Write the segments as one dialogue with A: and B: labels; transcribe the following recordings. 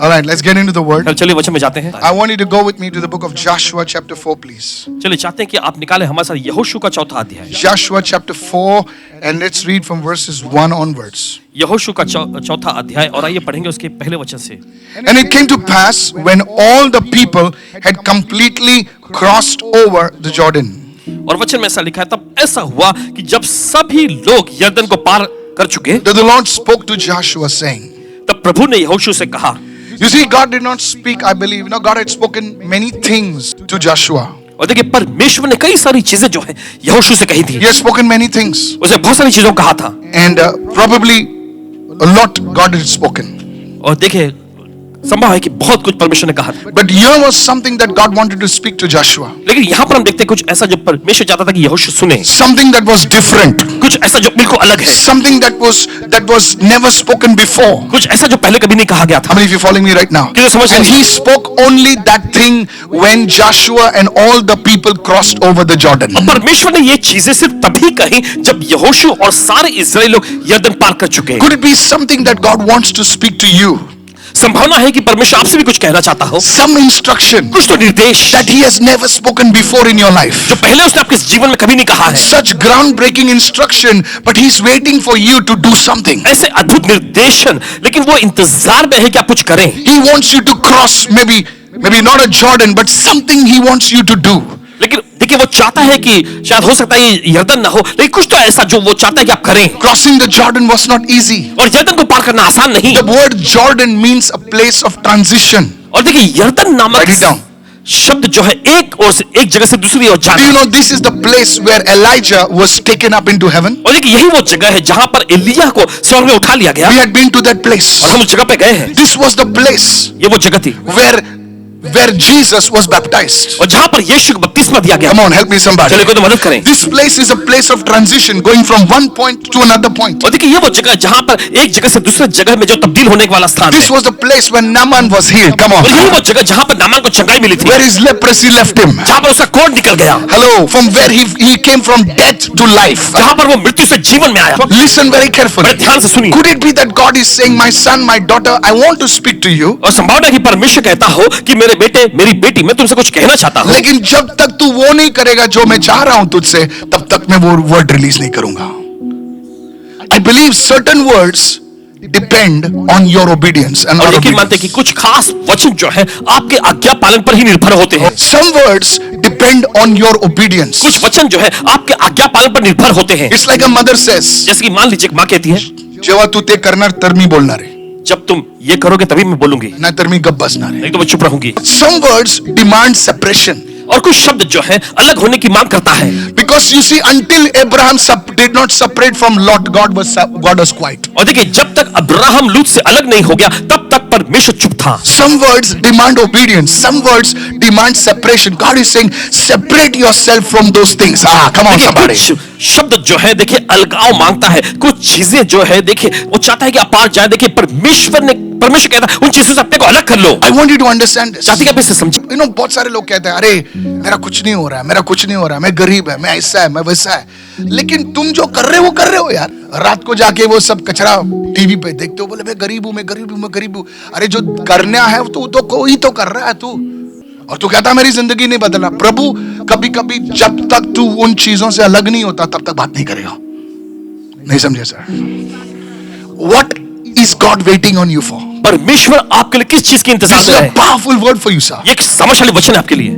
A: All right, let's get into the word.
B: चलिए वचन में जाते हैं.
A: I want you to go with me to the book of Joshua chapter 4, please.
B: चलिए चाहते हैं कि आप निकालें हमारे साथ यहोशू का चौथा अध्याय.
A: Joshua chapter 4, and let's read from verses 1 onwards.
B: यहोशू का चौथा अध्याय और आइए पढ़ेंगे उसके पहले वचन से.
A: And it came to pass when all the people had completely crossed over the Jordan.
B: और वचन में ऐसा लिखा है, तब ऐसा हुआ कि जब सभी लोग यरदन को पार कर चुके,
A: That the Lord spoke to Joshua saying.
B: तब प्रभु ने यहोशू से कहा.
A: You see, God did not speak, I believe. No, God had spoken many things to Joshua.
B: और देखिए परमेश्वर ने कई सारी चीजें जो है यहोशू से कही थी.
A: He has spoken many things.
B: उसे बहुत सारी चीजों को कहा था.
A: And probably a lot God had spoken.
B: और देखिए संभव है कि बहुत कुछ परमेश्वर ने कहा था.
A: But here was something that God wanted to speak to Joshua.
B: लेकिन यहाँ पर हम देखते हैं कुछ ऐसा जो परमेश्वर चाहता था कि यहोशू सुने.
A: Something that was different.
B: कुछ ऐसा जो बिल्कुल अलग है.
A: Something that was never spoken before.
B: कुछ ऐसा जो पहले कभी नहीं कहा गया था.
A: How many of you following me right now? And he spoke only that thing when Joshua and all the people crossed over the Jordan.
B: और परमेश्वर ने ये चीजें सिर्फ तभी कही जब यहोशू और सारे इस्राएली लोग यरदन पार कर चुके.
A: Could it be something that God wants to speak to you?
B: संभावना है कि परमेश्वर आपसे भी कुछ कहना चाहता हो.
A: Some instruction
B: कुछ तो निर्देश
A: that he has never spoken before in your life.
B: जो पहले उसने आपके जीवन में कभी नहीं कहा है.
A: Such groundbreaking instruction, but he's waiting for you to do something.
B: ऐसे अद्भुत निर्देशन, लेकिन वो इंतजार में है कि आप कुछ करें.
A: He wants you to cross maybe not a Jordan, but something he wants you to do.
B: लेकिन देखिए वो चाहता है कि शायद हो सकता है ये यरदन ना हो, लेकिन कुछ तो ऐसा जो वो चाहता है कि आप करें.
A: Crossing the Jordan was not easy.
B: और यरदन को पार करना आसान नहीं.
A: The word Jordan means a place of transition.
B: और देखिए यरदन नामक
A: Write it down.
B: शब्द जो है एक और से एक जगह से दूसरी ओर जाना.
A: Do you know this is the place where Elijah was taken up into heaven?
B: और देखिए यही वो जगह है जहां पर एलिया को स्वर्ग में उठा लिया गया.
A: We had been to that place.
B: और हम उस जगह पे गए हैं.
A: This was the place
B: ये वो जगह थी
A: where Jesus was baptized.
B: और जहां पर यीशु को बपतिस्मा दिया गया.
A: Come on, help me somebody.
B: चलिए कोई तो मदद करें.
A: This place is a place of transition, going from one point to another point.
B: और देखिए ये वो जगह जहां पर एक जगह से दूसरे जगह में जो तब्दील होने वाला स्थान है.
A: This was the place when Naaman was healed. Come on.
B: और यही वो जगह जहां पर नामान को चंगाई मिली थी.
A: Where his leprosy left him.
B: जहां पर उसका कोढ़ निकल गया.
A: Hello, from where he came from death to life.
B: जहां पर वो मृत्यु से जीवन में आया.
A: Listen very carefully.
B: बड़े ध्यान से सुनिए.
A: Could it be that God is saying, my son, my daughter, I want to speak to you?
B: और संभावना है कि परमेश्वर कहता हो कि मेरे बेटे मेरी बेटी मैं तुमसे कुछ कहना चाहता हूं.
A: लेकिन जब तक तू वो नहीं करेगा जो मैं चाह रहा हूं तुझसे, तब तक मैं वो वर्ड रिलीज नहीं करूंगा. I believe certain words depend on your obedience and
B: और
A: our
B: यकीन मानते हैं कि
A: obedience.
B: कुछ खास वचन जो है आपके आज्ञा पालन पर ही निर्भर होते हैं.
A: Some words depend on your obedience.
B: कुछ वचन जो है आपके आज्ञा पालन पर निर्भर होते हैं.
A: It's like a mother says,
B: जैसे कि मान लीजिए माँ कहती है,
A: जेव्हा तू ते करणार तर मी बोलणार आहे,
B: जब तुम ये करोगे तभी मैं बोलूंगी,
A: नाही तर मी गप्प बसणार आहे.
B: नहीं तो मैं चुप रहूंगी.
A: Some words demand separation.
B: और कुछ शब्द जो है अलग होने की मांग करता है.
A: Because you see, until Abraham did not separate from Lot, God was quiet.
B: और देखिए जब तक अब्राहम लूत से अलग नहीं हो गया तब तक परमेश्वर चुप था.
A: Some words demand obedience. Some words demand separation. God is saying, separate yourself from those things. Come on, somebody.
B: कुछ शब्द जो है देखिए अलगाव मांगता है. कुछ चीजें जो है देखिए वो चाहता है कि आप पार जाए. देखिए परमेश्वर कहता है उन चीजों से अपने को अलग कर लो.
A: I want you to understand this.
B: चाहते कि आप इसे समझे.
A: You know, बहुत सारे लोग कहते हैं, अरे मेरा कुछ नहीं हो रहा है, मेरा कुछ नहीं हो रहा है, मैं गरीब है, मैं ऐसा है, मैं वैसा है. लेकिन तुम जो कर रहे हो यार. रात को जाके वो सब कचरा टीवी पे देखते हो, बोले मैं गरीब हूं, मैं गरीब हूं, मैं गरीब हूं. अरे जो करना है तो कोई तो कर रहा है तू, और तू कहता मेरी जिंदगी नहीं बदला. प्रभु कभी कभी जब तक तू उन चीजों से अलग नहीं होता तब तक बात नहीं करेगा. नहीं समझे sir? What is God waiting on you for?
B: परमेश्वर आपके लिए किस चीज की इंतजार
A: This
B: में
A: is
B: है?
A: a powerful word for you, sir.
B: ये एक समझशाली वचन है आपके लिए.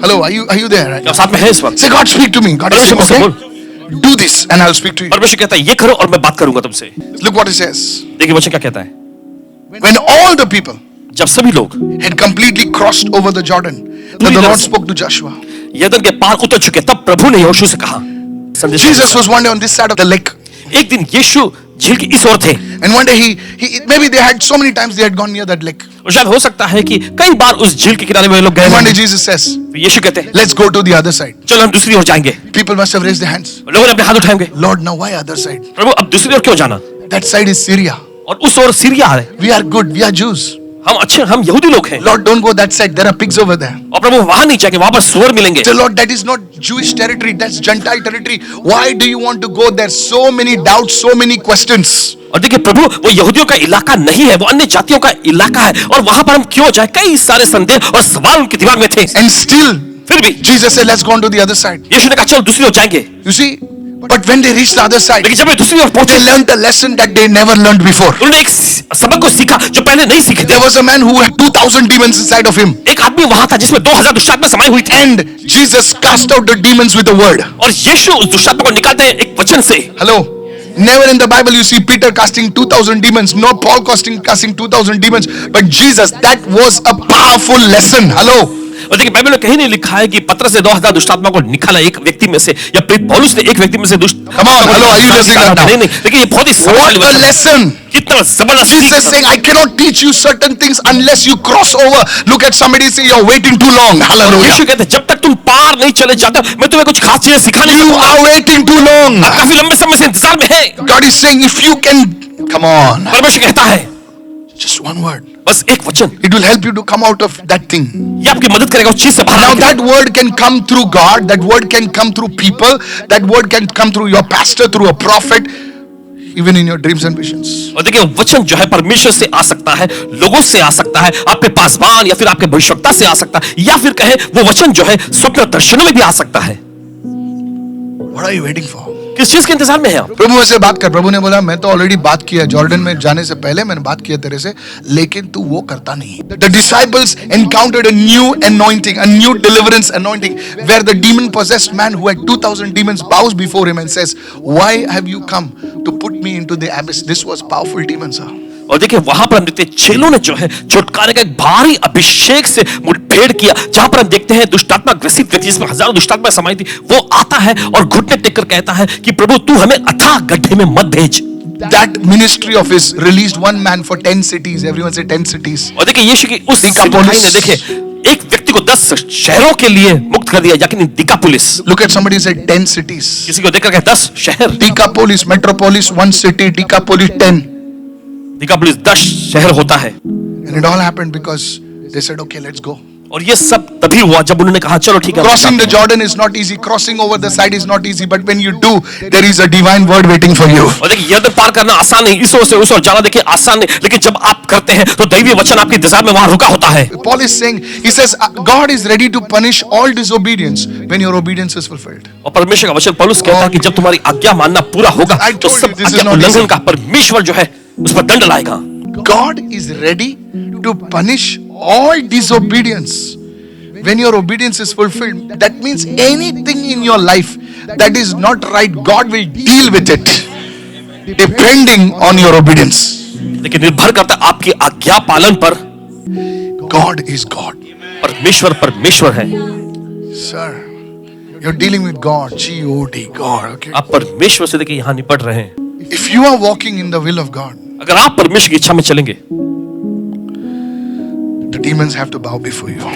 A: Hello, are you there? Right?
B: आप साथ में हैं इस वक्त.
A: Say, God, speak to me. God is saying,
B: परमेश्वर
A: okay, do this and I'll speak to you.
B: परमेश्वर कहता है ये करो और मैं बात करूंगा तुमसे.
A: Look what it says.
B: देखिए वचन क्या कहता है.
A: When all the people
B: जब सभी लोग
A: had completely crossed over the Jordan, then the Lord spoke to Joshua.
B: यरदन के पार उतर चुके तब प्रभु ने यहोशू से कहा.
A: Jesus was one day on this side of the lake.
B: एक दिन यीशु झील की इस ओर थे.
A: And one day he maybe they had so many times they had gone near that lake.
B: और शायद हो सकता है कि कई बार उस झील के किनारे में लोग गए.
A: And one day Jesus says,
B: यीशु कहते हैं
A: let's go to the other side.
B: चलो हम दूसरी ओर जाएंगे.
A: People must have raised their hands.
B: लोगों ने अपने हाथ उठाएंगे.
A: Lord, now why other side?
B: प्रभु अब दूसरी ओर क्यों जाना?
A: That side is Syria.
B: और उस ओर सीरिया है.
A: We are good. We are Jews.
B: हम यहूदी लोग हैं।
A: Lord, don't go that side. There are pigs over there.
B: और प्रभु वहां नहीं जाएंगे, वहां पर सुअर मिलेंगे।
A: Say, Lord, that is not Jewish territory. That's Gentile territory. Why do you want to go there? So many doubts, so many questions.
B: और देखिए प्रभु, वो यहूदियों का इलाका नहीं है, वो अन्य जातियों का इलाका है, और वहां पर हम क्यों जाए? कई सारे संदेह और सवाल उनके दिमाग में थे।
A: And still,
B: फिर भी
A: Jesus said, let's go on to the other side.
B: यीशु ने कहा चलो दूसरी ओर जाएंगे।
A: You see, but when they reached the other side,
B: लेकिन जब वे दूसरी ओर पहुंचे,
A: they learned a lesson that they never learned before.
B: उन्होंने एक सबक को सीखा जो पहले नहीं सीखे थे।
A: There was a man who had 2,000 demons inside of him.
B: एक आदमी वहां था जिसमें 2000 दुष्टात्मा समाई हुई थी,
A: And Jesus cast out the demons with a word.
B: और यीशु उस दुष्टात्मा को निकालते हैं एक वचन से।
A: Hello. Never in the Bible you see Peter casting 2,000 demons, nor Paul casting 2,000 demons. But Jesus, that was a powerful lesson. Hello.
B: और देखिए बाइबल में कहीं नहीं लिखा है कि पतरस ने 2000 दुष्टात्मा को निकाला एक व्यक्ति में से, या प्रेरित पौलुस ने एक व्यक्ति में से
A: Come on, hello, are you listening right now?
B: नहीं, देखिए ये बहुत ही
A: What a lesson.
B: कितना जबरदस्त
A: Jesus
B: सीख।
A: saying, I cannot teach you certain things unless you cross over. Look at somebody say, you're waiting too long.
B: और
A: Hallelujah.
B: यीशु कहते हैं जब तक तुम पार नहीं चले जाते मैं तुम्हें कुछ खास चीजें सिखा नहीं
A: You
B: सकूंगा।
A: are waiting too long.
B: आप काफी लंबे समय से इंतजार में हैं।
A: God is saying, if you can, come on,
B: परमेश्वर कहता है
A: just one word.
B: बस एक वचन,
A: It will help you to come out of that thing.
B: ये आपकी मदद करेगा उस चीज से बाहर
A: Now
B: आने के लिए।
A: that word can come through God, that word can come through people, that word can come through your pastor, through a prophet, even in your dreams and visions.
B: और देखिए वचन जो है परमेश्वर से आ सकता है, लोगों से आ सकता है, आपके पासवान या फिर आपके भविष्यवक्ता से आ सकता है, या फिर कहे वो वचन जो है स्वप्न दर्शनों में भी आ सकता है।
A: What are you waiting for?
B: किस चीज के इंतजार में है आप?
A: प्रभु से बात कर। प्रभु ने बोला मैं तो ऑलरेडी बात किया, जॉर्डन में जाने से पहले मैंने बात किया तेरे से, लेकिन तू वो करता नहीं। The disciples encountered a new anointing, a new deliverance anointing, where the demon possessed man who had 2,000 demons bows before him and says, why have you come to put me into the abyss? This was powerful demons, sir.
B: और देखिए वहां पर हम देखते हैं चेलों ने जो है छुटकारे का एक भारी अभिषेक से मुठभेड़ किया, जहां पर हम देखते हैं दुष्टात्मा ग्रसित व्यक्ति जिसमें हजारों दुष्टात्मा समाई थी, वो आता है और घुटने टेक कर कहता है कि प्रभु तू हमें अथाह गड्ढे में मत भेज।
A: That ministry of his released one man for 10 cities. Everyone say 10 cities.
B: और देखिए यीशु की उस
A: Decapolis.
B: सेवकाई ने देखिए एक व्यक्ति को 10 शहरों के लिए मुक्त कर दिया, यानी डिकापोलिस।
A: Look at somebody say 10 cities.
B: किसी को देखकर कहे 10 शहर।
A: Decapolis, metropolis, one city, Decapolis 10.
B: डिकापोलिस 10 शहर होता है।
A: And it all happened because they said, okay, let's go.
B: और ये सब तभी हुआ जब उन्होंने कहा चलो ठीक है।
A: Crossing the Jordan is not easy. Crossing over the side is not easy. But when you do, there is a divine word waiting for you.
B: और देखिए यर्दन पार करना आसान नहीं, इस ओर से उस ओर जाना देखिए आसान नहीं, लेकिन जब आप करते हैं तो दैवीय वचन आपके इंतजार में वहां रुका होता है।
A: Paul is saying, he says, God is ready to punish all disobedience when your obedience is fulfilled.
B: और परमेश्वर का वचन पौलुस कहता है कि जब तुम्हारी आज्ञा मानना पूरा होगा
A: I
B: तो
A: told
B: सब
A: you, this is
B: आज्ञा
A: not
B: उल्लंघन
A: easy.
B: का परमेश्वर जो है उस पर दंड लाएगा।
A: God is ready to punish all disobedience when your obedience is fulfilled. That means anything in your life that is not right, God will deal with it depending on your obedience.
B: लेकिन निर्भर करता है आपकी आज्ञा पालन पर।
A: God is God.
B: परमेश्वर परमेश्वर है।
A: Sir, you're dealing with God. G-O-D, God. Okay.
B: आप परमेश्वर से देखिए यहाँ निपट रहे हैं।
A: If you are walking in the will of God,
B: अगर आप परमेश्वर की इच्छा में चलेंगे
A: the demons have to bow before you.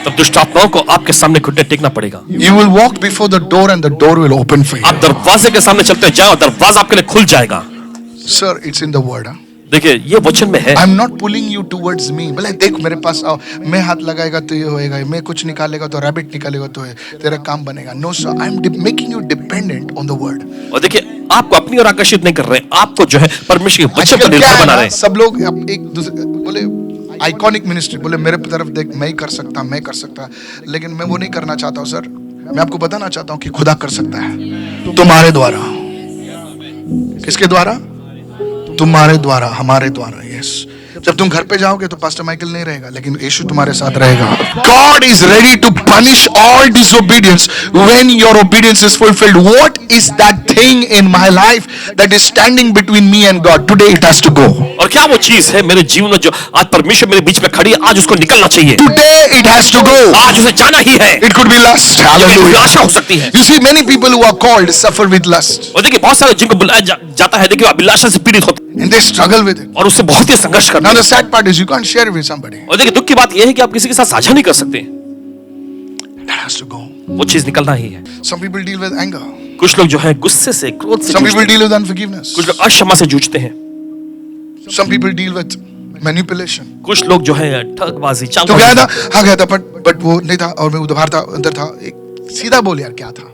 B: तब दुष्टात्माओं को आपके सामने घुटने टेकना पड़ेगा।
A: You will walk before the door and the door will open for you.
B: आप दरवाजे के सामने चलते जाओ, दरवाजा आपके लिए खुल जाएगा।
A: Sir, it's in the word. Huh?
B: देखिए ये वचन में है।
A: I'm not pulling you towards me. बोले देख मेरे पास आओ, मैं हाथ लगाएगा तो ये होएगा, मैं कुछ निकालेगा तो रैबिट निकालेगा तो तेरा काम बनेगा। No sir, I'm making you dependent on the word.
B: और देखिए आपको अपनी ओर आकर्षित नहीं कर रहे, आपको जो है परमेश्वर के वचन पर
A: आजकल क्या
B: निर्भर
A: है
B: बना
A: ना,
B: रहे हैं।
A: सब लोग अब एक दूसरे बोले आइकॉनिक मिनिस्ट्री, बोले मेरे तरफ देख, मैं ही कर सकता, मैं कर सकता, लेकिन मैं वो नहीं करना चाहता हूँ सर। मैं आपको बताना चाहता हूँ कि खुदा कर सकता है तुम्हारे द्वारा। किसके द्वारा? तुम्हारे द्वारा, हमारे द्वारा। यस, जब तुम घर पे जाओगे तो पास्टर माइकल नहीं रहेगा, लेकिन यीशु तुम्हारे साथ रहेगा। God is ready to punish all disobedience when your obedience is fulfilled. What is that thing in my life that is standing between me and God? Today it has to go.
B: और क्या वो चीज है मेरे जीवन में जो आज परमेश्वर मेरे बीच में खड़ी है, आज उसको निकलना चाहिए।
A: Today it has to go.
B: आज उसे जाना ही है।
A: It could be lust.
B: ये
A: Hallelujah.
B: आशा हो सकती है।
A: You see, many people who are called suffer with lust
B: और देखिए बहुत सारे जिनको बुलाया जाता है, देखिए अभिलाषा से पीड़ित होते हैं
A: and they struggle with it.
B: और उससे बहुत ही संघर्ष करते
A: Now
B: हैं।
A: the sad part is you can't share it with somebody.
B: और देखिए दुख की बात यह है कि आप किसी के साथ साझा नहीं कर सकते।
A: That has to go.
B: वो चीज निकलना ही है।
A: Some people deal with anger.
B: कुछ लोग जो है गुस्से से, क्रोध से
A: Some
B: जूझते
A: people
B: हैं।
A: deal with unforgiveness.
B: कुछ लोग अक्षमा से जूझते हैं।
A: Some people deal with manipulation.
B: कुछ लोग जो है ठगबाजी
A: तो
B: चाल
A: गया था, हाँ गया था, बट वो नहीं था और मैं उधर था, अंदर था। एक सीधा बोल यार क्या था।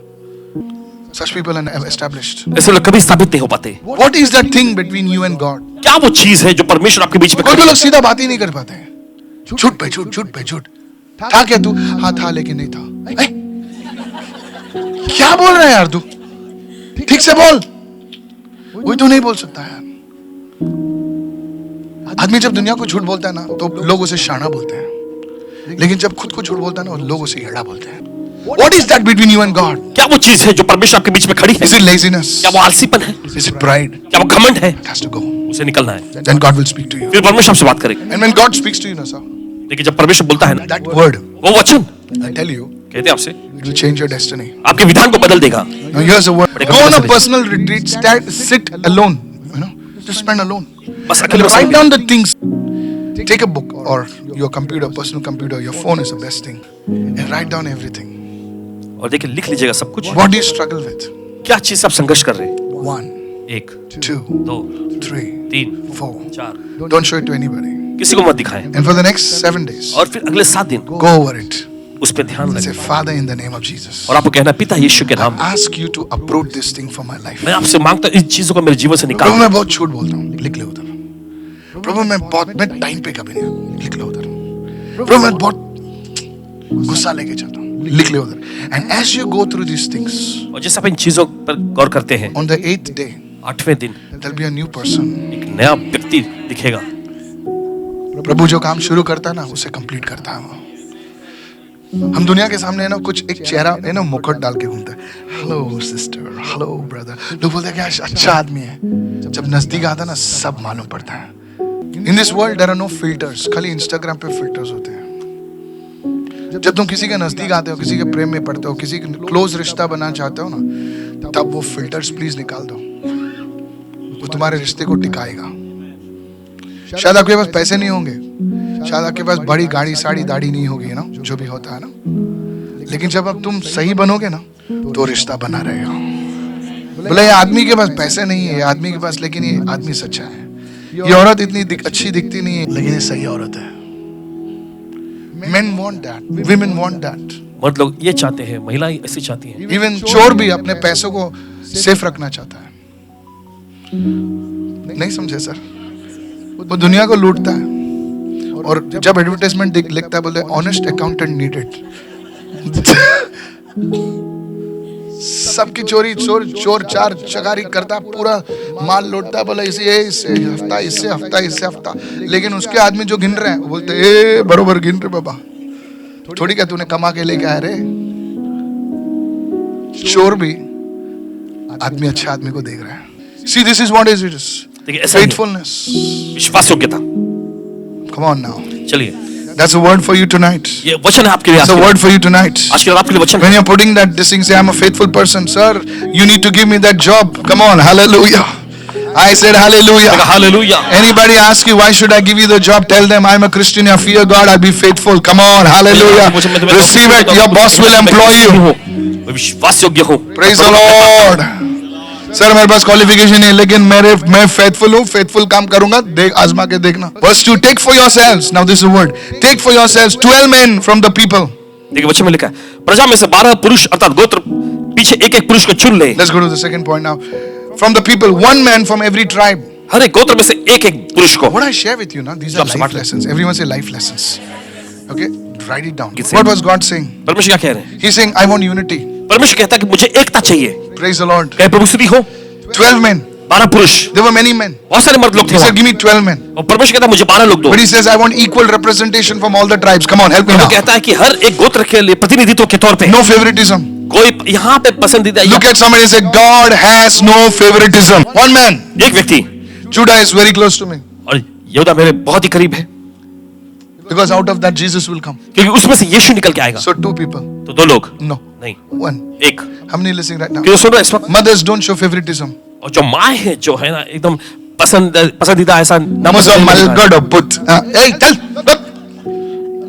A: Such people are established.
B: ऐसे लोग कभी स्थापित नहीं हो पाते।
A: What is that thing between you and God?
B: क्या वो चीज है जो परमेश्वर आपके बीच में
A: कोई
B: खड़ी
A: लोग
B: है?
A: सीधा बात ही नहीं कर पाते हैं। झूठ पे झूठ, झूठ पे झूठ। था क्या तू? हाँ था लेकिन नहीं था। ए? क्या बोल रहा है यार तू? ठीक से बोल। वही तो नहीं बोल सकता यार। आदमी जब दुनिया को झूठ बोलता है ना तो लोग उसे शाना बोलते हैं, लेकिन जब खुद को झूठ बोलता है ना लोग उसे येड़ा बोलते हैं। What is that between you and God?
B: क्या वो चीज है जो परमेश्वर आपके बीच में खड़ी है?
A: Is it laziness?
B: क्या वो आलसीपन है?
A: Is it pride?
B: क्या वो घमंड है?
A: It has to go.
B: उसे निकलना है।
A: Then God will speak to you.
B: फिर परमेश्वर आपसे बात करेगा।
A: And when God speaks to you, na sir,
B: लेकिन जब परमेश्वर बोलता है ना,
A: that word,
B: वो वचन
A: I tell you,
B: कहते हैं आपसे,
A: it will change your destiny.
B: आपके विधान को बदल देगा।
A: Now here's a word. Go on a personal retreat. Sit alone. You know, just spend alone.
B: बस अकेले में
A: Write down the things. Take a book or your computer, personal computer. Your phone is the best thing. And write down everything.
B: और देखिए लिख लीजिएगा सब कुछ।
A: What do you struggle with?
B: क्या चीज से आप संघर्ष कर रहे हैं?
A: 1,
B: एक,
A: 2,
B: 2,
A: 3,
B: 3,
A: 4.
B: 4,
A: Don't show it to anybody.
B: किसी को मत दिखाएं।
A: And for the next 7 days,
B: और फिर अगले 7 दिन
A: go over it.
B: उस पर ध्यान
A: Say,
B: रखें
A: Father, in the name of Jesus,
B: और आपको कहना पिता यीशु के नाम में
A: ask you to uproot this thing from my life.
B: मैं आपसे मांगता हूं इस चीजों को मेरे जीवन से
A: प्रभु
B: निकाल।
A: मैं बहुत झूठ बोलता हूँ, लिख ले उधर। प्रभु मैं टाइम पे कभी नहीं, लिख ले उधर। प्रभु मैं बहुत गुस्सा लेके चलता हूँ, लिख ले उधर। And as you go through these things,
B: और जैसे आप इन चीजों पर गौर करते हैं,
A: on the 8th day,
B: 8वें दिन
A: there'll be a new person.
B: एक नया व्यक्ति दिखेगा।
A: प्रभु जो काम शुरू करता है ना उसे कंप्लीट करता है वो। हम दुनिया के सामने है ना कुछ एक चेहरा है ना मुकुट डाल के घूमते हैं। Hello sister, hello brother. लोग बोलते हैं कि अच्छा आदमी है। जब नजदीक आता है ना सब मालूम पड़ता है। In this world there are no filters. खाली इंस्टाग्राम पे फिल्टर्स होते हैं। जब तुम किसी के नजदीक आते हो, किसी के प्रेम में पड़ते हो, किसी के क्लोज रिश्ता बनाना चाहते हो ना, तब वो फिल्टर्स प्लीज निकाल दो। वो तुम्हारे रिश्ते को टिकाएगा। शायद आपके पास पैसे नहीं होंगे, शायद आपके पास बड़ी गाड़ी साड़ी दाढ़ी नहीं होगी ना, जो भी होता है ना, लेकिन जब अब तुम सही बनोगे ना तो रिश्ता बना रहेगा। बोले ये आदमी के पास पैसे नहीं है, आदमी के पास, लेकिन ये आदमी सच्चा है। ये औरत इतनी अच्छी दिखती नहीं है, लेकिन ये सही औरत है। Men want that, women want that.
B: मर्द लोग ये चाहते हैं, महिलाएं ऐसी चाहती हैं।
A: Even चोर भी अपने पैसों को सेफ रखना चाहता है। नहीं समझे सर? वो दुनिया को लूटता है और जब एडवर्टाइजमेंट लिखता है बोलते हैं ऑनेस्ट अकाउंटेंट नीडेड। सबकी चोरी चोर चार चकारी करता, पूरा माल लूटता, बोला इससे हफ्ता, इससे हफ्ता, इससे हफ्ता, लेकिन उसके आदमी जो गिन रहे हैं वो बोलते ए बरोबर गिन रहे बाबा, थोड़ी क्या तूने कमा के लेके आया रे। चोर भी आदमी अच्छा आदमी को देख रहा है। See, this is what is it is.
B: देखिए ऐसा ही है।
A: Faithfulness.
B: विश्वास योग्यता।
A: Come on now.
B: चलिए
A: That's a word for you tonight.
B: ये वचन है आपके लिए।
A: That's a word for you tonight.
B: आज के लिए आपके लिए वचन
A: When
B: है।
A: you're putting that this thing, say I'm a faithful person, sir. You need to give me that job. Come on, hallelujah. I said hallelujah.
B: Hallelujah.
A: Anybody ask you why should I give you the job? Tell them I'm a Christian. I fear God. I'll be faithful. Come on, hallelujah. Receive it. Your boss will employ you.
B: मैं विश्वास योग्य हूँ।
A: Praise the Lord. Sir मेरे पास qualification नहीं, लेकिन मैं faithful हूँ, faithful काम करूंगा, देख आजमा के देखना। Verse 2, take for yourselves, now this is a word, take for yourselves 12 men from the people.
B: देखिए वचन में लिखा है, प्रजा में से 12 पुरुष अर्थात गोत्र पीछे एक पुरुष को चुन ले।
A: Let's go to the second point now. From the people, one man from every tribe.
B: हर एक गोत्र में से एक पुरुष को।
A: What I share with you now, these are life lessons. Everyone say life lessons. Okay, write it down. What was God saying?
B: परमेश्वर क्या कह रहे हैं?
A: He's saying, I want unity.
B: परमेश्वर कहता है कि मुझे एकता चाहिए।
A: Praise the Lord.
B: कहे प्रभु स्तुति हो।
A: 12 men.
B: 12 पुरुष।
A: There were many men.
B: बहुत सारे मर्द लोग थे
A: He
B: वहाँ।
A: said, give me 12 men.
B: और परमेश्वर कहता है मुझे 12 लोग दो।
A: But he says, I want equal representation from all the tribes. Come on, help me
B: वो
A: now.
B: कहता है कि हर एक गोत्र के लिए प्रतिनिधित्व के तौर पे
A: No favoritism.
B: कोई यहाँ पे पसंदीदा
A: Look at somebody and say, God has no favoritism. One man.
B: एक व्यक्ति।
A: Judah is very close to me.
B: और यहूदा मेरे बहुत ही करीब है।
A: Because out of that Jesus will come.
B: क्योंकि उसमें से यीशु निकल के आएगा।
A: So 2 people.
B: तो 2 लोग।
A: No.
B: नहीं।
A: One.
B: एक।
A: How many listening right now?
B: क्यों सुन रहे इस वक्त?
A: Mothers don't show favoritism.
B: और जो माँ है जो है ना एकदम पसंदीदा ऐसा
A: Namazon Malgado put. Hey, tell.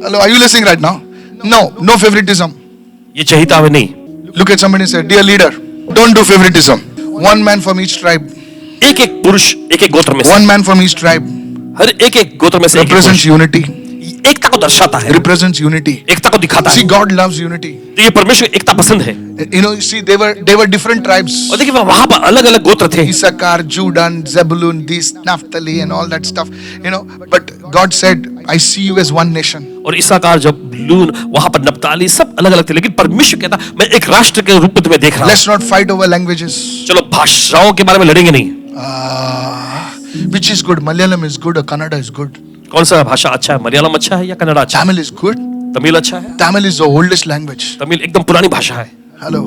A: Hello, are you listening right now? No favoritism.
B: ये चाहिए हमें नहीं।
A: Look at somebody and say, dear leader, don't do favoritism. One man from each tribe.
B: एक पुरुष एक गोत्र में से।
A: One man from each tribe.
B: हर एक गोत्र में से एक
A: represents unity.
B: एकता को दर्शाता है,
A: Represents unity.
B: एकता को दिखाता
A: See,
B: है।
A: God loves unity.
B: तो ये परमेश्वर एकता पसंद है।
A: You know, see, they were different tribes.
B: और देखिए वहां पर अलग अलग गोत्र थे,
A: Issachar, Judah, Zebulun, this, Naphtali, and all that stuff. You know, but God said, "I see you as one nation."
B: और इसाकार जबूलून वहां पर नप्ताली सब अलग अलग थे, लेकिन परमेश्वर कहता मैं एक राष्ट्र के रूप में तुम्हें देख रहा हूं।
A: Let's not fight over languages.
B: चलो भाषाओं के बारे में लड़ेंगे नहीं।
A: Which is good? Malayalam is good or Kannada is good?
B: कौन सा भाषा अच्छा है, मलयालम अच्छा है या कन्नड़ा अच्छा है?
A: Tamil is good.
B: तमिल अच्छा है?
A: Tamil is the oldest language.
B: Tamil एकदम पुरानी भाषा है।
A: Hello.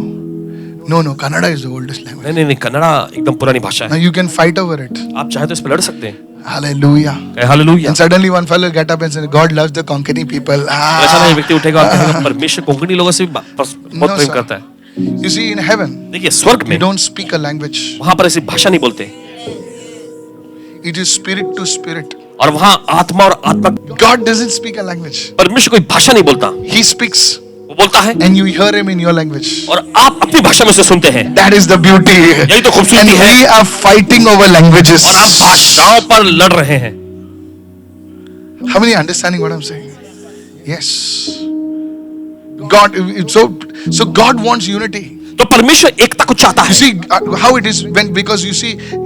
A: No, Kannada is the oldest language.
B: नहीं, कन्नड़ा एकदम पुरानी भाषा
A: Now
B: है।
A: you can fight over it.
B: आप चाहे तो इस पर लड़ सकते हैं।
A: Hallelujah.
B: Hallelujah.
A: And suddenly one fellow get up and say, God loves the conquering people.
B: ऐसा नहीं व्यक्ति उठेगा और कहेगा परमेश्वर कोंकणी लोगों से भी बहुत
A: No,
B: प्रेम
A: sir.
B: करता है।
A: You see, in heaven,
B: देखिए स्वर्ग में
A: you don't speak a language.
B: वहां पर ऐसी भाषा नहीं बोलते,
A: It is spirit to spirit.
B: और वहां आत्मा और आत्मा,
A: God doesn't speak a language.
B: परमेश्वर कोई भाषा नहीं बोलता,
A: He speaks
B: वो बोलता है
A: and you hear him in your language.
B: और आप अपनी भाषा में से सुनते हैं।
A: That is the beauty.
B: यही तो खूबसूरती
A: And
B: है।
A: we are fighting over languages.
B: और आप भाषाओं पर लड़ रहे हैं।
A: How many understanding what I'm saying? Yes. God, so God wants unity.
B: तो परमेश्वर एकता को चाहता
A: You
B: है।
A: see how it is because you see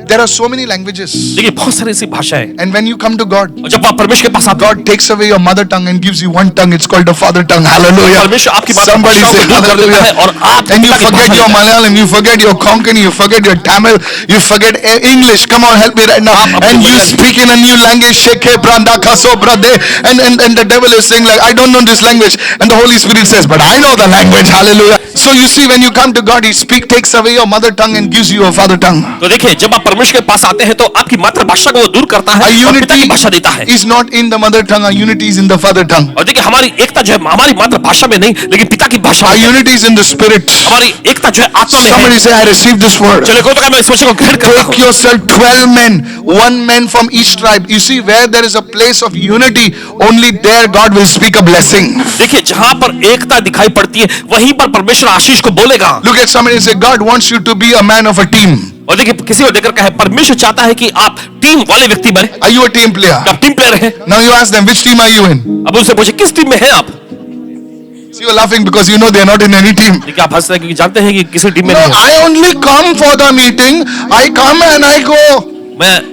A: there are so many languages.
B: देखिए बहुत सारी ऐसी भाषाएं,
A: And when you come to God,
B: और जब आप परमेश्वर के पास आते हैं,
A: God takes away your mother tongue and gives you one tongue. It's called the father tongue. Hallelujah.
B: परमेश्वर आपकी
A: Somebody
B: भाषाओं
A: say
B: को दूर कर देता है और
A: hallelujah.
B: आप
A: And you
B: पिता की
A: forget
B: भाषा
A: your
B: लेते हैं।
A: Malayalam, you forget your Konkani, you forget your Tamil, you forget English. Come on, help me right now.
B: आप अपनी
A: And you
B: Malayali-
A: speak in a new language. Sheke branda kaso brade. And the devil is saying like, I don't know this language. And the Holy Spirit says, but I know the language. Hallelujah. So you see, when you come to God, He takes away your mother tongue and gives you a father tongue.
B: तो देखिए जब आप परमेश्वर के पास आते हैं तो आपकी मातृभाषा को वो दूर करता है
A: Our
B: और पिता की
A: unity
B: भाषा देता है।
A: is not in the mother tongue. Our unity is in the father tongue.
B: और देखिए हमारी एकता जो है हमारी मातृभाषा में नहीं लेकिन पिता की भाषा
A: Our
B: में है।
A: unity is in the spirit.
B: हमारी एकता जो है आत्मा में है।
A: Somebody say, I received this word.
B: चलिए कोई तो कहे मैं इस वचन को ग्रहण करता
A: Take
B: हूं।
A: yourself 12 men, one man from each tribe. You see, where there is a place of unity, only there God will speak a blessing.
B: देखिए जहां पर एकता दिखाई पड़ती है वहीं पर परमेश्वर आशीष को बोलेगा।
A: Look at somebody and say, God wants you to be a man of a team.
B: और देखिए किसी को देखकर कहे परमेश्वर चाहता है कि आप टीम वाले व्यक्ति बने।
A: Are you a team player?
B: आप टीम प्लेयर हैं।
A: Now you ask them, which team are you in?
B: अब उनसे पूछे किस टीम में हैं आप?
A: See, you're laughing because you know they are not in any team.
B: देखिए आप हंस रहे हैं क्योंकि जानते हैं कि किसी टीम में
A: No,
B: नहीं है।
A: I only come for the meeting. I come and I go.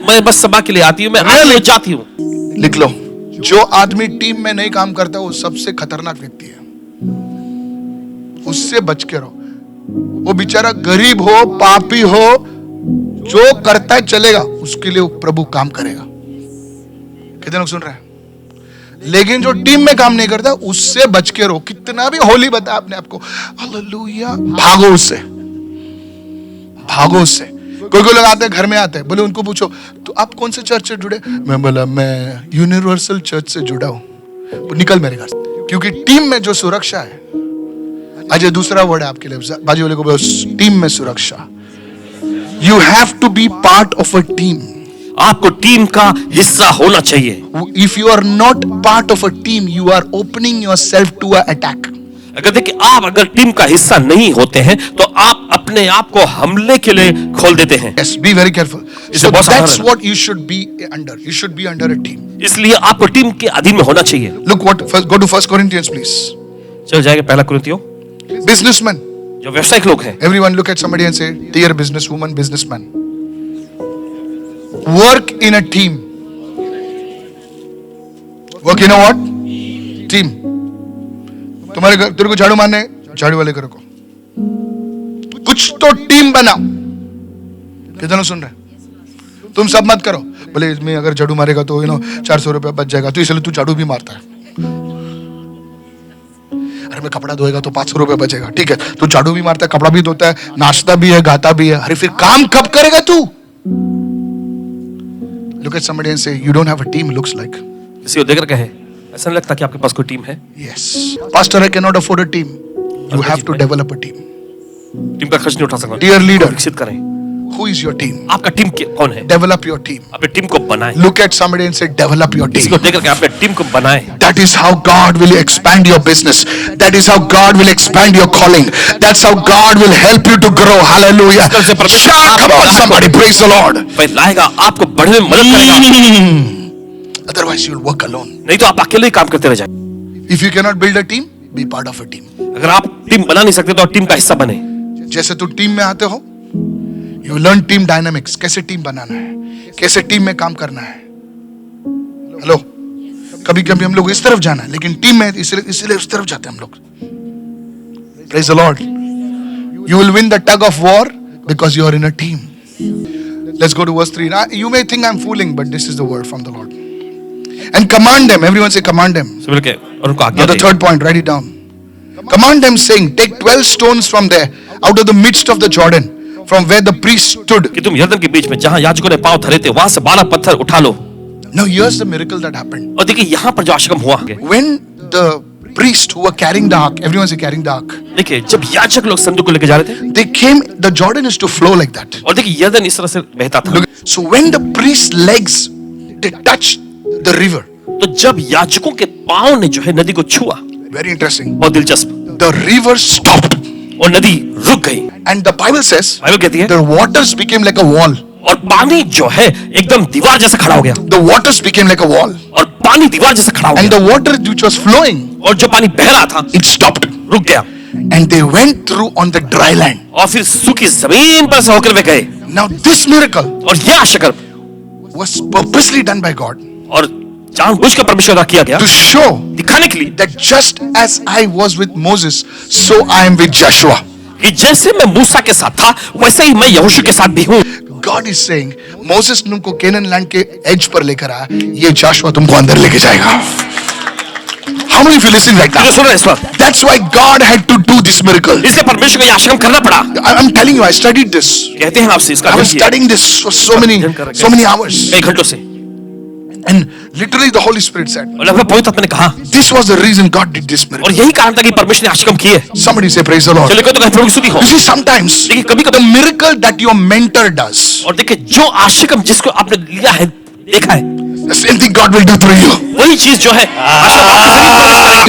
B: मैं बस सभा के लिए आती हूँ, मैं
A: Really?
B: आती जाती हूँ।
A: लिख लो, जो आदमी टीम में नहीं काम करता वो सबसे खतरनाक व्यक्ति है। उससे बच के रहो। वो बेचारा गरीब हो, पापी हो, जो करता है चलेगा, उसके लिए प्रभु काम करेगा। कितने लोग सुन रहे हैं? लेकिन जो टीम में काम नहीं करता उससे बच के रहो। कितना भी होली बताया अपने आप को, हालेलुया, भागो उससे, भागो उससे। कोई कोई लोग आते हैं, घर में आते हैं, बोले उनको पूछो तो आप कौन से चर्च से जुड़े? मैं बोला मैं यूनिवर्सल चर्च से जुड़ा हूं। निकल मेरे घर से, क्योंकि टीम में जो सुरक्षा है, अजय दूसरा वर्ड है आपके लिए, बाजू वाले को बोलो टीम में सुरक्षा। You have to be part of a team.
B: आपको टीम का हिस्सा होना चाहिए।
A: If you are not part of a team, you are opening yourself to a attack.
B: अगर देखिए आप अगर टीम का हिस्सा नहीं होते हैं तो आप अपने आप को हमले के लिए खोल देते हैं।
A: Yes, be very careful.
B: इसे
A: So
B: बहुत सावधान
A: that's
B: रहना।
A: what you should be under. You should be under a team.
B: इसलिए आपको टीम के अधीन में होना चाहिए।
A: Look what. First, go to 1 Corinthians, please.
B: चल जाएगा पहला कुरिन्थियों।
A: Businessmen.
B: जो व्यावसायिक लोग हैं,
A: Everyone look at somebody and say, "Dear businesswoman, businessman, work in a team. Work in a what? Team. तुम्हारे घर तेरे को झाड़ू मारने, झाड़ू वाले घर को कुछ तो टीम बनाओ। कितना सुन रहे? तुम सब मत करो, बोले इसमें अगर झाड़ू मारेगा तो 400 रुपया बच जाएगा, तो इसलिए तू झाड़ू भी मारता है। अरे मैं कपड़ा धोएगा तो 500 रुपया बचेगा, ठीक है, तू झाड़ू भी मारता है, कपड़ा भी धोता है, नाश्ता भी है, गाता भी है, अरे फिर काम कब करेगा तू? Look at somebody and say, you don't have a team, looks like.
B: किसी को देखकर कहे ऐसा नहीं लगता कि आपके पास कोई टीम है।
A: Yes. Pastor, I cannot afford a team. You have to develop a team.
B: Team का खर्च नहीं उठा सकता।
A: Dear leader.
B: विकसित करें।
A: Who is your team?
B: आपका टीम कौन है?
A: Develop your team.
B: अपने टीम को बनाएं।
A: Look at somebody and say, develop your
B: किसी
A: team.
B: को देखकर के अपने टीम को बनाएं।
A: That is how God will expand your business. That is how God will expand your calling. That's how God will help you to grow. Hallelujah. Shout, come on, somebody, praise the Lord.
B: फैलाएगा, आपको बढ़ने में मदद करेगा।
A: Otherwise, you'll work alone.
B: नहीं तो आप अकेले ही काम करते रह जाए।
A: If you cannot build a team, be part of a team.
B: अगर आप टीम बना नहीं सकते तो आप टीम का हिस्सा बने।
A: जैसे तू टीम में आते हो, you learn team dynamics. कैसे टीम बनाना है, कैसे टीम में काम करना है। हेलो, कभी कभी हम लोग इस तरफ जाना है, लेकिन टीम में इसलिए उस तरफ जाते हैं हम लोग। Praise the Lord. You will win the tug of war because you are in a team. Let's go to verse 3. Now, you may think I'm fooling, but this is the word from the Lord. And command them. Everyone say command them.
B: सब मिलके और उनको आज्ञा
A: Now the
B: they.
A: third point, write it down. Command them saying, take 12 stones from there, out of the midst of the Jordan, from where the priest stood.
B: कि तुम यरदन के बीच में जहां याजकों ने पांव धरे थे वहां से 12 पत्थर उठा लो।
A: Now here's the miracle that happened.
B: और देखिए यहाँ पर जो आश्चर्य हुआ।
A: When the priests who were carrying the ark, everyone say carrying the ark,
B: देखिए जब याजक लोग संदूक को लेके जा रहे थे
A: they came, the Jordan is to flow like that.
B: और देखिए यरदन इस तरह से बहता था।
A: Look, so when the priest's legs, they touched the river.
B: तो जब याजकों के पांव ने जो है नदी को छुआ,
A: Very interesting.
B: बहुत दिलचस्प,
A: The river stopped.
B: और नदी रुक गई।
A: And the Bible says,
B: Bible कहती है
A: the waters became like a wall.
B: और पानी जो है एकदम दीवार जैसा खड़ा हो गया।
A: The waters became like a wall.
B: और पानी दीवार जैसा खड़ा हो
A: And
B: गया।
A: the water which was flowing,
B: और जो पानी बह रहा था
A: it stopped.
B: रुक गया।
A: And they went through on the dry land.
B: और फिर सूखी जमीन पर से होकर वे गए।
A: Now this miracle
B: और यह आश्चर्य
A: was purposely done by God
B: और जानबूझकर परमेश्वर द्वारा किया गया,
A: to show
B: दिखाने के लिए
A: that just as I was with Moses, so I am with Joshua.
B: कि जैसे मैं मूसा के साथ था वैसे ही मैं यहोशू के साथ भी हूँ।
A: God is saying, Moses तुमको केनन लैंड के एज पर लेकर आया, ये Joshua तुमको अंदर लेके जाएगा। How many of you listening right now?
B: मुझे सुन रहे हैं इस वक्त?
A: That's why God had to do this miracle.
B: इसलिए परमेश्वर को यह आश्चर्य करना पड़ा।
A: I'm telling you, I studied this.
B: कहते हैं आपसे इसका
A: I was
B: अध्ययन किया।
A: studying this for so many hours.
B: कई घंटों से।
A: And literally the Holy Spirit said,
B: और लगभग पवित्र आत्मा ने कहा
A: this was the reason God did this
B: और
A: miracle.
B: यही कारण था कि परमेश्वर ने आश्चर्य किए।
A: Somebody say praise the Lord.
B: चलिए कोई तो कहे प्रभु की स्तुति हो।
A: You see, sometimes
B: देखिए कभी
A: the
B: कभी
A: miracle that your mentor does,
B: और देखिए जो आश्चर्य जिसको आपने लिया है देखा है
A: the same thing God will do through you.
B: वही चीज जो है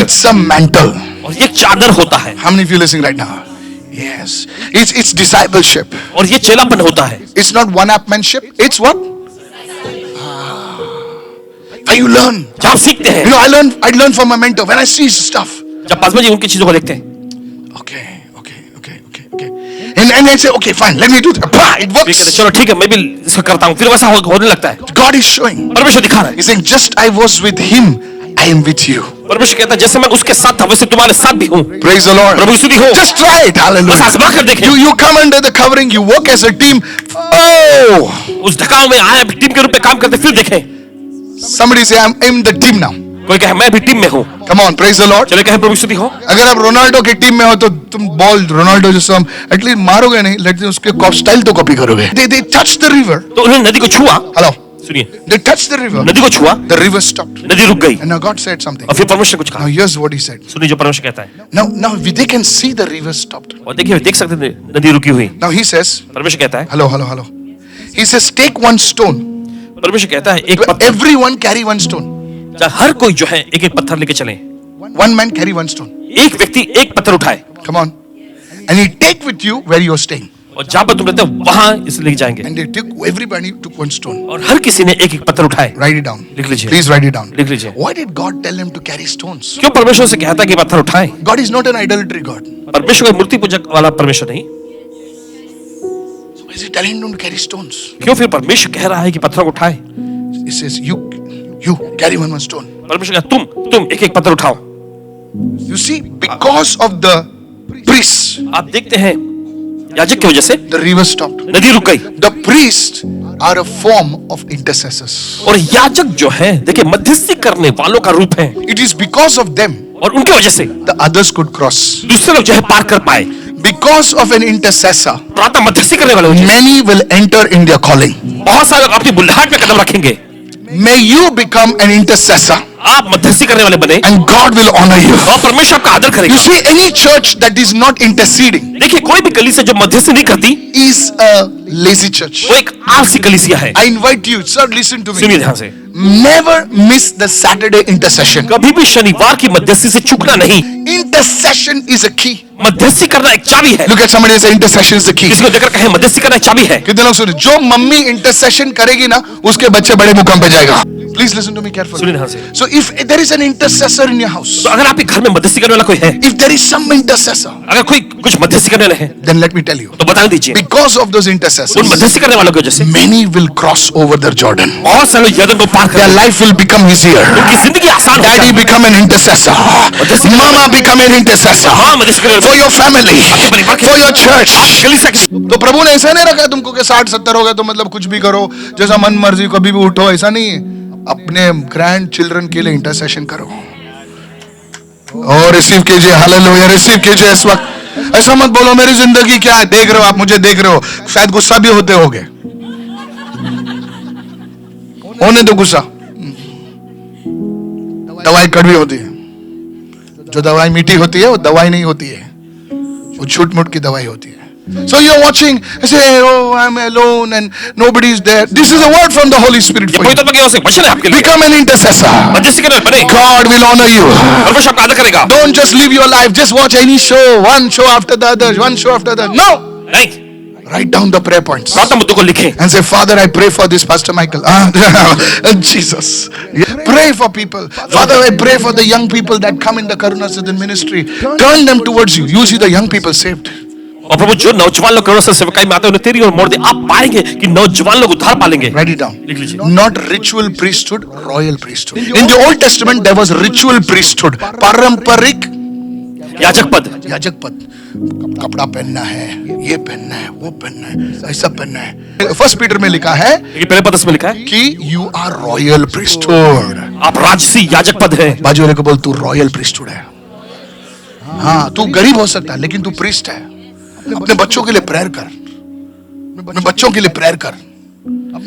A: It's a mantle.
B: और ये चादर होता है
A: How many of you listening right now? Yes. It's discipleship.
B: और ये चेलापन होता है।
A: It's not one-upmanship. It's what? Where you learn.
B: जब आप सीखते हैं।
A: You know, I learn from my mentor when I see stuff.
B: जब पासवान जी उनकी चीजों को देखते हैं
A: Okay. And I say, okay, fine, let me do that. Bah, it
B: फिर कहते हैं,
A: works.
B: चलो ठीक है मैं भी इसको करता हूँ, फिर वैसा होने लगता है।
A: God is showing.
B: परमेश्वर दिखा रहा है।
A: He's saying, just I was with him, I am with you.
B: परमेश्वर कहता है जैसे मैं उसके साथ था वैसे तुम्हारे साथ भी हूँ।
A: Praise the Lord.
B: प्रभु की स्तुति हो।
A: Just try it.
B: बस
A: Hallelujah.
B: आजमा कर देखें।
A: You come under the covering, you work as a team. Oh!
B: उस ढकाव में आए टीम के रूप में काम करते फिर देखें।
A: Somebody say, I'm in the team now.
B: कोई कहे मैं भी टीम में हूँ।
A: Come on, praise the Lord.
B: चले कहे प्रभु की स्तुति हो।
A: अगर आप रोनाल्डो की टीम में हो तो तुम बॉल रोनाल्डो जैसा हम एटलीस्ट मारोगे नहीं, लेकिन उसके स्टाइल तो कॉपी करोगे। They touched the river.
B: तो उन्होंने नदी को छुआ।
A: Hello.
B: सुनिए,
A: They touched the river.
B: नदी को छुआ,
A: The river stopped.
B: नदी रुक गई
A: And now God said something.
B: और फिर परमेश्वर ने कुछ
A: Now
B: कहा।
A: here's what he said.
B: सुनिए जो परमेश्वर कहता है।
A: Now they can see the river stopped.
B: और देखिए देख सकते थे नदी रुकी हुई।
A: Now he says,
B: परमेश्वर कहता है।
A: hello. He says, take one stone.
B: परमेश्वर कहता है एक पत्थर,
A: Everyone carry one stone.
B: हर कोई जो है एक पत्थर लेके चले।
A: One man carry one stone.
B: एक व्यक्ति एक पत्थर उठाए
A: Come on. And he take with you where you're staying.
B: और जहां पर तुम रहते हो वहां इसे लेके जाएंगे।
A: And everybody took one stone.
B: और हर किसी ने एक पत्थर उठाए।
A: Write it down.
B: लिख लीजिए।
A: Please write it down.
B: लिख लीजिए।
A: Why did God tell him to carry stones?
B: क्यों परमेश्वर से कहता है कि पत्थर उठाए?
A: God is not an idolatry God.
B: परमेश्वर कोई मूर्ति पूजक वाला परमेश्वर नहीं।
A: So is he telling him to carry stones?
B: क्यों फिर परमेश्वर कह रहा है कि पत्थर को उठाए?
A: He says, you carry one stone.
B: परमेश्वर कहता तुम एक पत्थर उठाओ।
A: You see, because of the priests,
B: आप देखते हैं याजक की वजह से
A: the river stopped.
B: नदी रुक गई।
A: The priests are a form of intercessors.
B: और याजक जो है देखिए मध्यस्थी करने वालों का रूप है।
A: It is because of them
B: और उनकी वजह से
A: the others could cross.
B: दूसरे लोग जो है पार कर पाए।
A: Because of an intercessor,
B: प्रार्थना मध्यस्थी करने वाले
A: many will enter in their calling.
B: बहुत सारे लोग अपनी बुल्हाट में कदम रखेंगे।
A: May you become an intercessor
B: आप मध्यस्थी करने वाले बने
A: and God will honor you.
B: और परमेश्वर आपका आदर
A: You
B: करेगा।
A: see, any church that is not interceding
B: देखिए कोई भी कलीसिया जो मध्यस्थी नहीं करती
A: is a lazy church.
B: वो एक आलसी कलीसिया है।
A: I invite you, sir, listen to
B: सुनिए
A: me.
B: ध्यान से,
A: Never miss the Saturday intercession.
B: कभी भी शनिवार की मध्यस्थी से चूकना नहीं।
A: Intercession is a key.
B: मध्यस्थी करना एक चाबी है।
A: Look at somebody and say intercession is the key.
B: किसी को देखकर कहे मध्यस्थी करना एक चाबी है।
A: कितने लोग सुने? जो मम्मी इंटरसेशन करेगी ना, उसके बच्चे बड़े मुकाम पे जाएगा। Please listen to me carefully.
B: सुनिए ध्यान से।
A: So if there is an intercessor in your house,
B: तो अगर आपके घर में मध्यस्थी करने वाला कोई है,
A: if there is some intercessor,
B: अगर कोई कुछ मध्यस्थी करने वाले हैं,
A: then let me tell you,
B: तो बता दीजिए,
A: because of those
B: उन
A: intercessors,
B: मध्यस्थी करने वालों की वजह से
A: many will cross over the Jordan.
B: बहुत सारे लोग यर्दन को पार
A: Their
B: कर
A: life will become easier.
B: उनकी जिंदगी आसान हो
A: Daddy
B: जाएगी।
A: become an intercessor. Mama become an intercessor.
B: हाँ, मध्यस्थी करने
A: For
B: वाले
A: your family, for your church.
B: कलीसिया की-
A: तो प्रभु ने ऐसा नहीं रखा है तुमको कि 60-70 हो गए तो मतलब कुछ भी करो, जैसा मन मर्जी कभी भी उठो, ऐसा नहीं है। अपने ग्रैंड चिल्ड्रन के लिए इंटरसेशन करो और रिसीव कीजिए। हालेलुया, रिसीव कीजिए इस वक्त। ऐसा मत बोलो मेरी जिंदगी क्या है, देख रहे हो आप मुझे, देख रहे हो, शायद गुस्सा भी होते होगे, होने दो गुस्सा। दवाई कड़वी होती है, जो दवाई मीठी होती है वो दवाई नहीं होती है, वो झूठ मूठ की दवाई होती है। So you're watching, I say, oh, I'm alone and nobody is there. This is a word from the Holy Spirit
B: ये
A: for you.
B: पवित्र आत्मा की ओर से वचन है आपके लिए।
A: Become an intercessor.
B: मध्यस्थी करने वाले बने।
A: God will honor you.
B: परमेश्वर आपका आदर करेगा।
A: Don't just live your life, just watch any show, one show after the other, one show after the other. No!
B: नहीं,
A: Write down the prayer points
B: प्रार्थना मुद्दों को लिखें
A: and say, Father, I pray for this Pastor Michael. Jesus. Pray for people. Father, I pray for the young people that come in the Karuna Siddhan ministry. Turn them towards you. You see the young people saved.
B: और प्रभु जो नौजवान लोग करोड़ से सेवकाई में आते हैं उन्हें तेरी ओर मोड़ दे। आप पाएंगे कि नौजवान लोग उद्धार पालेंगे।
A: Write it down.
B: लिख लीजिए।
A: Not ritual priesthood, royal priesthood. In the Old Testament, there was ritual priesthood. पारंपरिक
B: याजक पद,
A: याजक पद, कपड़ा पहनना है, ये पहनना है, वो पहनना है, ऐसा पहनना है। फर्स्ट पीटर में लिखा है
B: ये पहले पद इसमें लिखा है
A: कि यू आर रॉयल प्रीस्टहुड।
B: आप राजसी याजक पद है।
A: बाजू वाले को बोल, तू रॉयल प्रीस्टहुड है। हाँ, तू गरीब हो सकता है लेकिन तू प्रीस्ट है। अपने बच्चों के लिए प्रेयर कर, अपने बच्चों के लिए प्रेयर कर,